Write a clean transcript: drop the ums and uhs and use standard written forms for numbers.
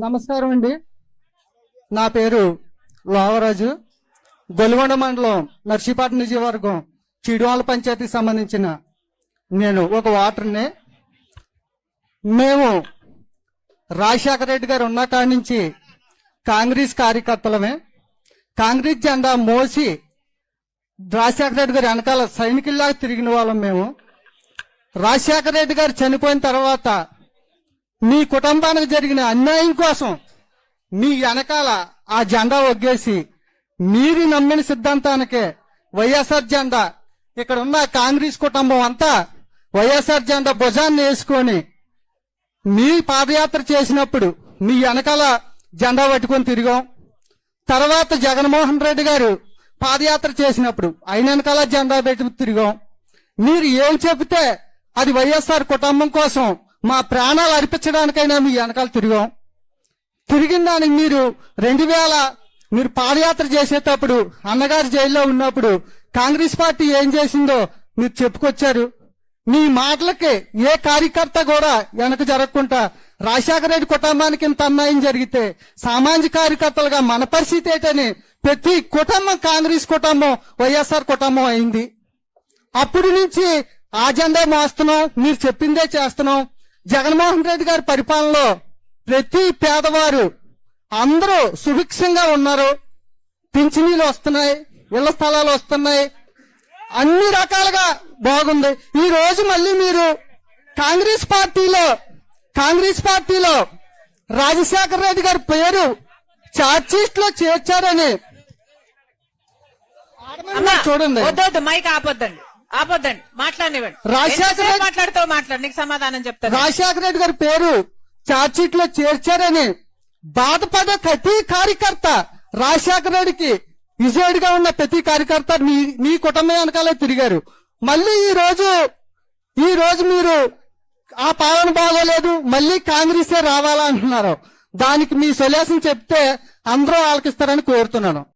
నమస్కారం అండి. నా పేరు లోవరాజు. గొల్గొండ మండలం నర్సీపట్నం నియోజకవర్గం చిడువాల పంచాయతీకి సంబంధించిన నేను ఒక ఓటర్ని. మేము రాజశేఖర రెడ్డి గారు ఉన్న కాడి నుంచి కాంగ్రెస్ కార్యకర్తలమే. కాంగ్రెస్ జెండా మోసి రాజశేఖర రెడ్డి గారు వెనకాల సైనికుల్లాగా తిరిగిన వాళ్ళం మేము. రాజశేఖర రెడ్డి గారు చనిపోయిన తర్వాత మీ కుటుంబానికి జరిగిన అన్యాయం కోసం మీ వెనకాల ఆ జెండా ఒగ్గేసి మీరు నమ్మిన సిద్ధాంతానికే వైఎస్ఆర్ జెండా, ఇక్కడ ఉన్న కాంగ్రెస్ కుటుంబం అంతా వైఎస్ఆర్ జెండా భుజాన్ని వేసుకొని మీ పాదయాత్ర చేసినప్పుడు మీ వెనకాల జెండా పట్టుకొని తిరిగాం. తర్వాత జగన్మోహన్ రెడ్డి గారు పాదయాత్ర చేసినప్పుడు ఆయన వెనకాల జెండా పెట్టి తిరిగాం. మీరు ఏం చెబితే అది వైఎస్ఆర్ కుటుంబం కోసం మా ప్రాణాలు అర్పించడానికైనా మీ వెనకాల తిరిగాం. తిరిగిన దానికి మీరు 2000 మీరు పాదయాత్ర చేసేటప్పుడు అన్నగారు జైల్లో ఉన్నప్పుడు కాంగ్రెస్ పార్టీ ఏం చేసిందో మీరు చెప్పుకొచ్చారు. మీ మాటలకి ఏ కార్యకర్త కూడా వెనక జరగకుండా రాజశేఖర రెడ్డి కుటుంబానికి ఇంత అన్యాయం జరిగితే సామాజిక కార్యకర్తలుగా మన పరిస్థితి ఏంటని ప్రతి కుటుంబం కాంగ్రెస్ కుటుంబం వైఎస్ఆర్ కుటుంబం అయింది. అప్పటి నుంచి ఆ జెండా మోస్తున్నాం, మీరు చెప్పిందే చేస్తున్నాం. జగన్మోహన్ రెడ్డి గారి పరిపాలనలో ప్రతి పేదవారు అందరూ సుభిక్షంగా ఉన్నారు. పింఛనీలు వస్తున్నాయి, ఇళ్ల స్థలాలు వస్తున్నాయి, అన్ని రకాలుగా బాగుంది. ఈ రోజు మళ్ళీ మీరు కాంగ్రెస్ పార్టీలో రాజశేఖర రెడ్డి గారి పేరు ఛార్జ్షీట్ లో చేర్చారని చూడండి. వద్దొద్దు, మైక్ ఆపొద్దండి, మాట్లాడివ్వండి. మాట్లాడు, నీకు సమాధానం చెప్తాను. రాజశేఖర రెడ్డి గారి పేరు ఛార్జ్షీట్ లో చేర్చారని బాధపడే ప్రతి కార్యకర్త రాజశేఖర రెడ్డికి విజయుడిగా ఉన్న ప్రతి కార్యకర్త మీ కుటుంబం వెనకాలే తిరిగారు. మళ్ళీ ఈ రోజు మీరు ఆ పాలన బాగోలేదు, మళ్ళీ కాంగ్రెసే రావాలా అంటున్నారు. దానికి మీ సొల్యూషన్ చెప్తే అందరూ ఆలకిస్తారని కోరుతున్నాను.